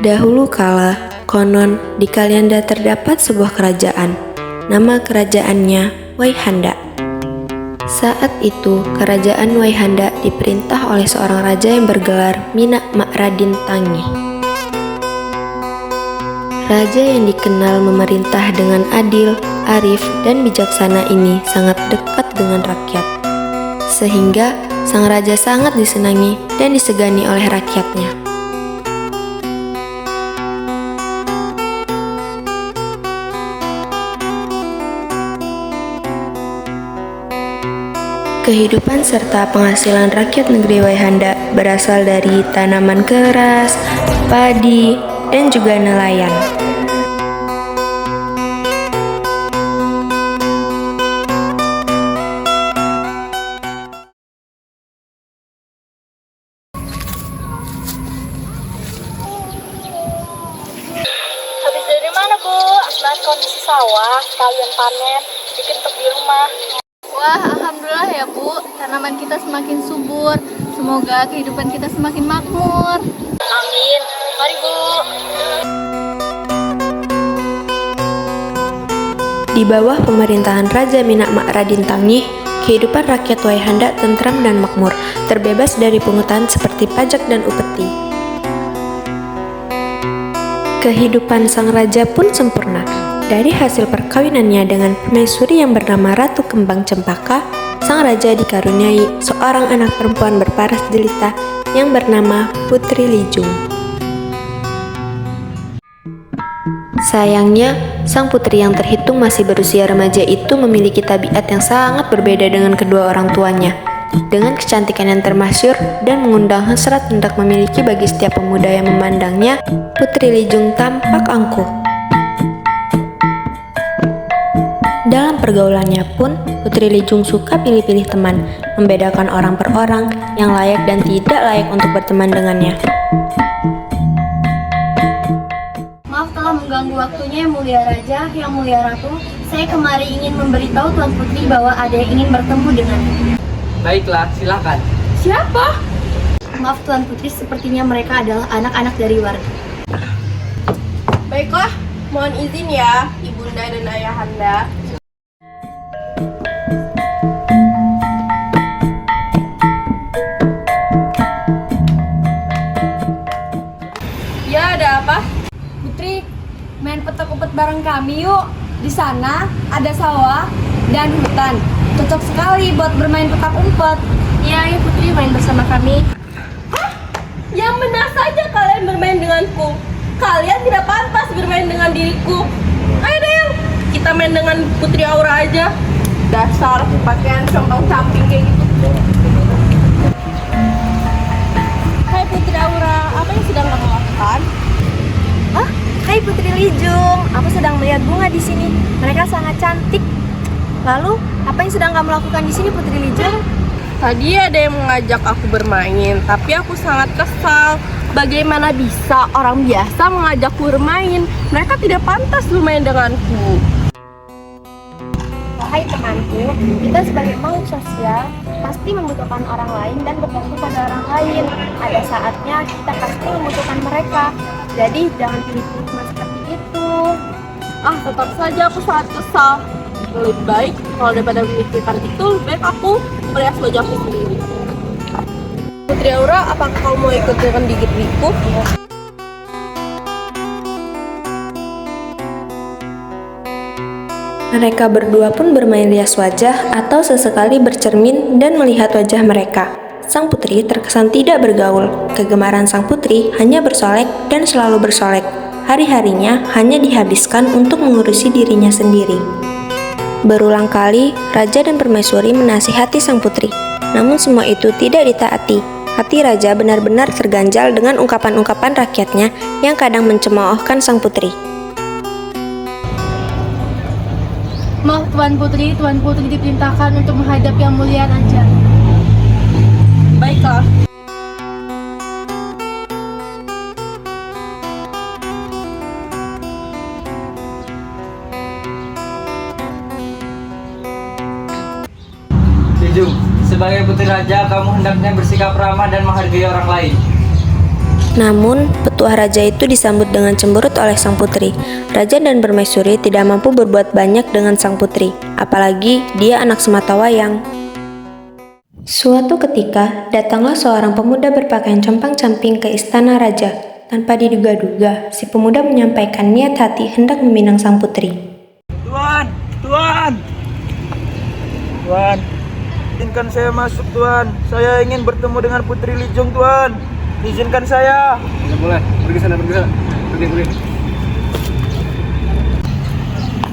Dahulu kala, konon di Kalianda terdapat sebuah kerajaan. Nama kerajaannya Waihanda. Saat itu, kerajaan Waihanda diperintah oleh seorang raja yang bergelar Minak Makradin Tangih. Raja yang dikenal memerintah dengan adil, arif, dan bijaksana ini sangat dekat dengan rakyat. Sehingga sang raja sangat disenangi dan disegani oleh rakyatnya. Kehidupan serta penghasilan rakyat negeri Waihanda berasal dari tanaman keras, padi, dan juga nelayan. Habis dari mana, Bu? Lihat kondisi sawah, sekalian panen, bikin untuk di rumah. Wah, alhamdulillah ya Bu, tanaman kita semakin subur. Semoga kehidupan kita semakin makmur. Amin. Mari, Bu. Di bawah pemerintahan Raja Minak Makradin Tangih, kehidupan rakyat Waihanda tentram dan makmur, terbebas dari pungutan seperti pajak dan upeti. Kehidupan sang raja pun sempurna. Dari hasil perkawinannya dengan permaisuri yang bernama Ratu Kembang Cempaka, sang raja dikaruniai seorang anak perempuan berparas jelita yang bernama Putri Lijung. Sayangnya, sang putri yang terhitung masih berusia remaja itu memiliki tabiat yang sangat berbeda dengan kedua orang tuanya. Dengan kecantikan yang termasyur dan mengundang hasrat hendak memiliki bagi setiap pemuda yang memandangnya, Putri Lijung tampak angkuh. Dalam pergaulannya pun, Putri Lijung suka pilih-pilih teman, membedakan orang per orang yang layak dan tidak layak untuk berteman dengannya. Maaf telah mengganggu waktunya Yang Mulia Raja, Yang Mulia Ratu. Saya kemari ingin memberitahu Tuan Putri bahwa ada yang ingin bertemu dengannya. Baiklah, silakan. Siapa? Maaf Tuan Putri, sepertinya mereka adalah anak-anak dari warga. Baiklah, mohon izin ya, Ibunda dan Ayahanda. Ya, ada apa? Putri, main petak umpet bareng kami yuk. Di sana ada sawah dan hutan. Cocok sekali buat bermain petak umpet. Iya, Putri, main bersama kami. Hah? Yang benar saja kalian bermain denganku. Kalian tidak pantas bermain dengan diriku. Ayo deh, kita main dengan Putri Aura aja. Dasar pakaian compang-camping kayak gitu. Hai Putri Aura, apa yang sedang kamu lakukan? Hai Putri Lijung, aku sedang melihat bunga di sini. Mereka sangat cantik. Lalu, apa yang sedang kamu lakukan di sini Putri Lijung? Tadi ada yang mengajak aku bermain, tapi aku sangat kesal. Bagaimana bisa orang biasa mengajakku bermain? Mereka tidak pantas bermain denganku. Wahai temanku, kita sebagai makhluk sosial pasti membutuhkan orang lain dan bergantung pada orang lain. Ada saatnya kita pasti membutuhkan mereka. Jadi jangan pilih-pilih teman seperti itu. Tetap saja aku sangat kesal. Lebih baik kalau daripada memikirkan itu, lebih baik aku merias wajahku sendiri. Putri Aura, apakah kamu mau ikut dengan gigit liku? Mereka berdua pun bermain rias wajah atau sesekali bercermin dan melihat wajah mereka. Sang putri terkesan tidak bergaul. Kegemaran sang putri hanya bersolek dan selalu bersolek. Hari-harinya hanya dihabiskan untuk mengurusi dirinya sendiri. Berulang kali, raja dan permaisuri menasihati sang putri. Namun semua itu tidak ditaati. Hati raja benar-benar terganjal dengan ungkapan-ungkapan rakyatnya yang kadang mencemoohkan sang putri. Maaf Tuan Putri diperintahkan untuk menghadap Yang Mulia Raja. Baiklah. Lijung, sebagai putri raja, kamu hendaknya bersikap ramah dan menghargai orang lain. Namun, petuah raja itu disambut dengan cemberut oleh sang putri. Raja dan permaisuri tidak mampu berbuat banyak dengan sang putri, apalagi dia anak sematawayang. Suatu ketika, datanglah seorang pemuda berpakaian compang-camping ke istana raja. Tanpa diduga-duga, si pemuda menyampaikan niat hati hendak meminang sang putri. Tuan, izinkan saya masuk, Tuan. Saya ingin bertemu dengan Putri Lijung, Tuan. Izinkan saya. Boleh, pergi sana. Pergi.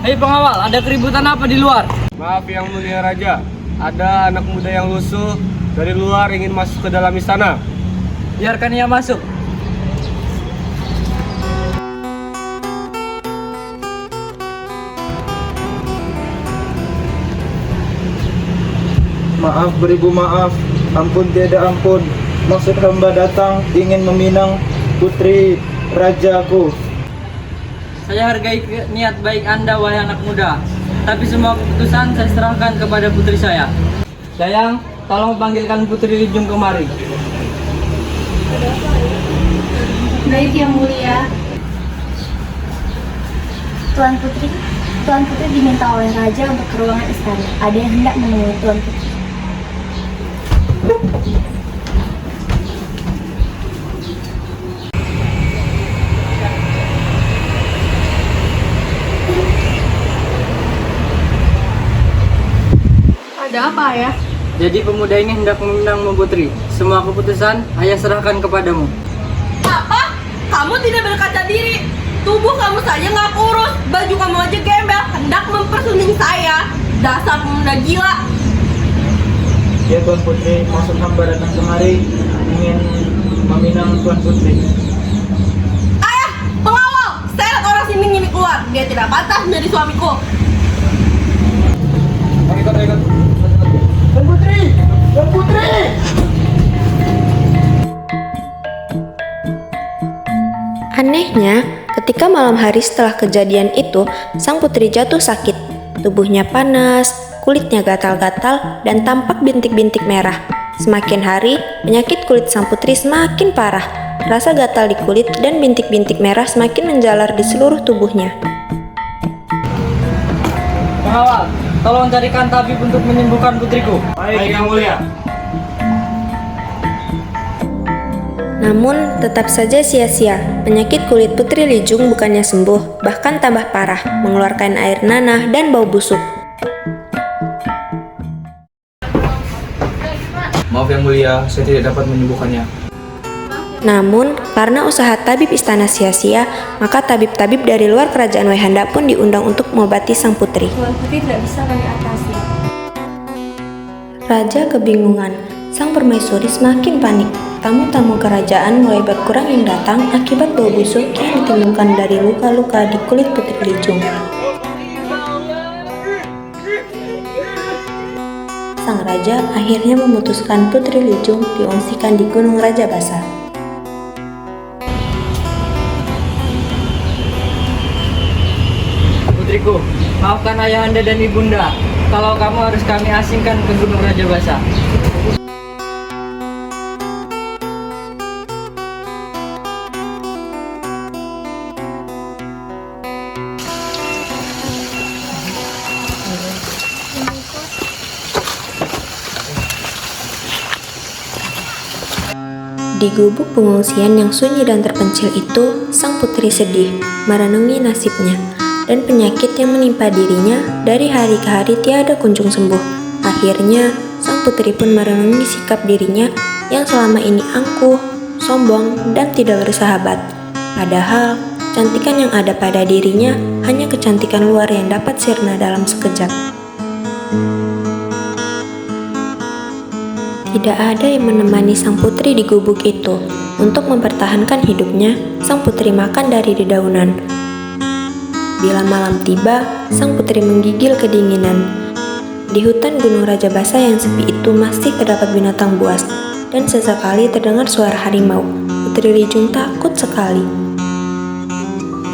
Hei pengawal, ada keributan apa di luar? Maaf yang mulia raja, ada anak muda yang lusuh dari luar ingin masuk ke dalam istana. Biarkan ia masuk. Maaf beribu maaf, ampun tiada ampun. Maksud hamba datang ingin meminang putri rajaku. Saya hargai niat baik Anda, wahai anak muda. Tapi semua keputusan saya serahkan kepada putri saya. Sayang, tolong panggilkan Putri Lijung kemari. Baik yang mulia. Tuan Putri diminta oleh Raja untuk ke ruangan istana. Ada yang hendak menemui Tuan Putri. Ada apa ya? Jadi pemuda ini hendak meminangmu putri. Semua keputusan ayah serahkan kepadamu. Apa? Kamu tidak berkaca diri. Tubuh kamu saja nggak kurus, baju kamu aja gembel, hendak mempersunting saya. Dasar pemuda gila. Ya Tuan Putri, maksud hamba datang kemari ingin meminang Tuan Putri. Ayah, pengawal, seret orang sini ini keluar. Dia tidak pantas menjadi suamiku. Ikut. Tuan Putri! Anehnya, ketika malam hari setelah kejadian itu, sang putri jatuh sakit. Tubuhnya panas, kulitnya gatal-gatal, dan tampak bintik-bintik merah. Semakin hari, penyakit kulit sang putri semakin parah. Rasa gatal di kulit dan bintik-bintik merah semakin menjalar di seluruh tubuhnya. Pengawal, tolong carikan tabib untuk menyembuhkan putriku. Baik yang mulia. Namun, tetap saja sia-sia. Penyakit kulit Putri Lijung bukannya sembuh, bahkan tambah parah, mengeluarkan air nanah dan bau busuk. Maaf yang mulia, saya tidak dapat menyembuhkannya. Namun, karena usaha tabib istana sia-sia, maka tabib-tabib dari luar kerajaan Waihanda pun diundang untuk mengobati sang putri. Tuan Putri tidak bisa kami atasi. Raja kebingungan, sang permaisuri semakin panik. Tamu-tamu kerajaan mulai berkurang yang datang akibat bau busuk yang ditimbulkan dari luka-luka di kulit Putri Lijung. Sang raja akhirnya memutuskan Putri Lijung diungsikan di Gunung Rajabasa. Putriku, maafkan ayahanda dan ibunda kalau kamu harus kami asingkan ke Gunung Rajabasa. Di gubuk pengungsian yang sunyi dan terpencil itu, sang putri sedih, merenungi nasibnya, dan penyakit yang menimpa dirinya dari hari ke hari tiada kunjung sembuh. Akhirnya, sang putri pun merenungi sikap dirinya yang selama ini angkuh, sombong, dan tidak bersahabat. Padahal, kecantikan yang ada pada dirinya hanya kecantikan luar yang dapat sirna dalam sekejap. Tidak ada yang menemani sang putri di gubuk itu. Untuk mempertahankan hidupnya, sang putri makan dari dedaunan. Bila malam tiba, sang putri menggigil kedinginan. Di hutan Gunung Rajabasa yang sepi itu masih terdapat binatang buas, dan sesekali terdengar suara harimau. Putri Lijung takut sekali.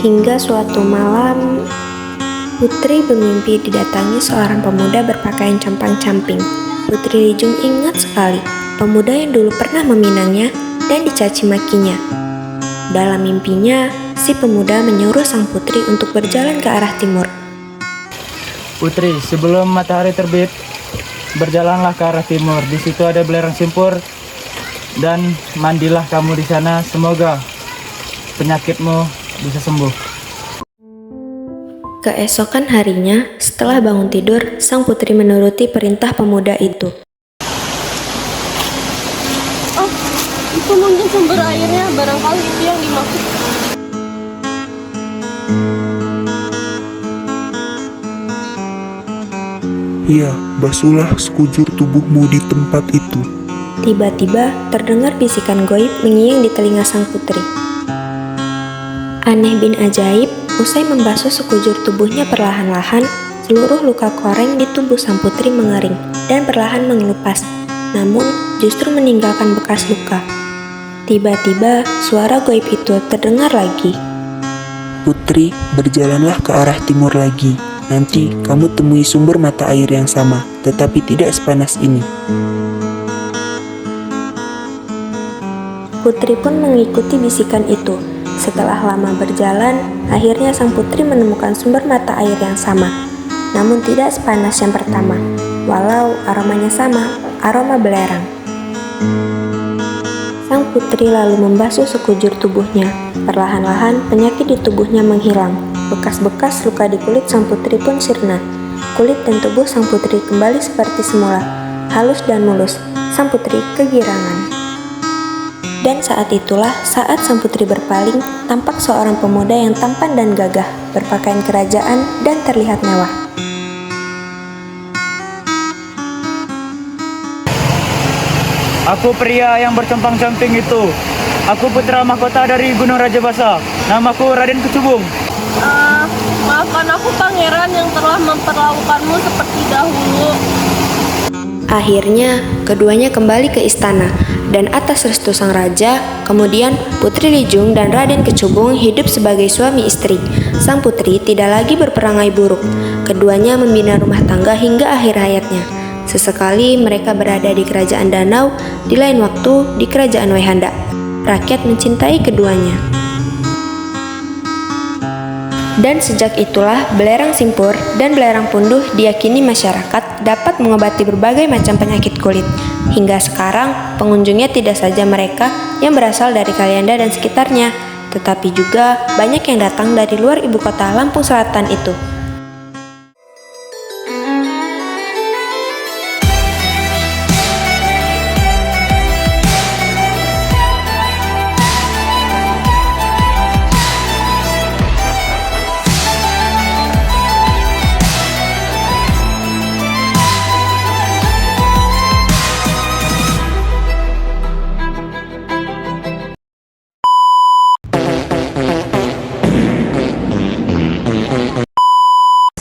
Hingga suatu malam, Putri bermimpi didatangi seorang pemuda berpakaian compang-camping. Putri Lijung ingat sekali pemuda yang dulu pernah meminangnya dan dicaci makinya. Dalam mimpinya, si pemuda menyuruh sang putri untuk berjalan ke arah timur. Putri, sebelum matahari terbit, berjalanlah ke arah timur. Di situ ada belerang simpur dan mandilah kamu di sana. Semoga penyakitmu bisa sembuh. Keesokan harinya, setelah bangun tidur, sang putri menuruti perintah pemuda itu. Oh, itu mungkin sumber airnya, barangkali itu yang dimaksud. Iya, basuhlah sekujur tubuhmu di tempat itu. Tiba-tiba terdengar bisikan goib mengiang di telinga sang putri. Aneh bin ajaib, usai membasuh sekujur tubuhnya perlahan-lahan, seluruh luka koreng di tubuh sang putri mengering dan perlahan mengelupas, namun justru meninggalkan bekas luka. Tiba-tiba suara goib itu terdengar lagi. Putri, berjalanlah ke arah timur lagi. Nanti kamu temui sumber mata air yang sama, tetapi tidak sepanas ini. Putri pun mengikuti bisikan itu. Setelah lama berjalan, akhirnya sang putri menemukan sumber mata air yang sama, namun tidak sepanas yang pertama, walau aromanya sama, aroma belerang. Sang putri lalu membasuh sekujur tubuhnya. Perlahan-lahan penyakit di tubuhnya menghilang. Bekas-bekas luka di kulit sang putri pun sirna. Kulit dan tubuh sang putri kembali seperti semula, halus dan mulus. Sang putri kegirangan. Dan saat itulah saat sang putri berpaling, tampak seorang pemuda yang tampan dan gagah, berpakaian kerajaan dan terlihat mewah. Aku pria yang bercompang-camping itu. Aku putra mahkota dari Gunung Rajabasa. Namaku Raden Kecubung. Maafkan aku pangeran yang telah memperlakukanmu seperti dahulu. Akhirnya, keduanya kembali ke istana, dan atas restu sang raja, kemudian Putri Lijung dan Raden Kecubung hidup sebagai suami istri. Sang putri tidak lagi berperangai buruk. Keduanya membina rumah tangga hingga akhir hayatnya. Sesekali mereka berada di kerajaan danau, di lain waktu di kerajaan Wehanda. Rakyat mencintai keduanya. Dan sejak itulah belerang simpur dan belerang punduh diyakini masyarakat dapat mengobati berbagai macam penyakit kulit. Hingga sekarang pengunjungnya tidak saja mereka yang berasal dari Kalianda dan sekitarnya, tetapi juga banyak yang datang dari luar ibu kota Lampung Selatan itu.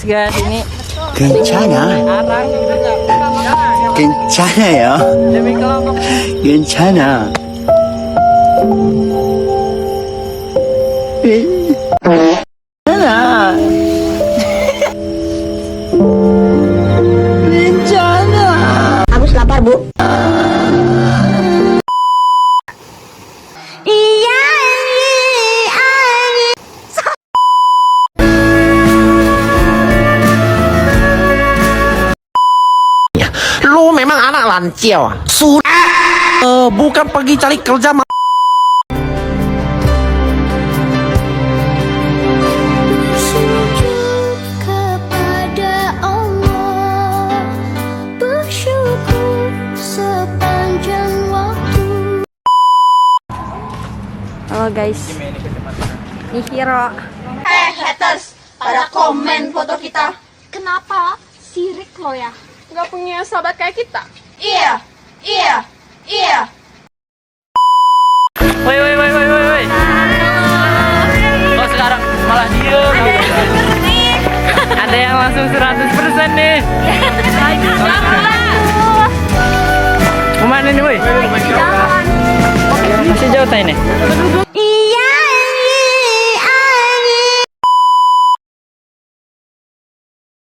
Guys, ini 괜찮아. 괜찮아요. demi kelompok 괜찮아. 괜찮아. 괜찮아. Agus lapar, Bu. Lu memang anak lancil. Bukan pergi cari kerja. Kepada Allah, bersyukur sepanjang waktu. Halo guys, ini Hiro. Haters, pada komen foto kita. Kenapa? Sirik lo ya. Gak punya sahabat kayak kita. Iya. Woi. Kok sekarang malah diem? Ada yang langsung 100% nih. Kemana nih, woi? Masih jauh ini.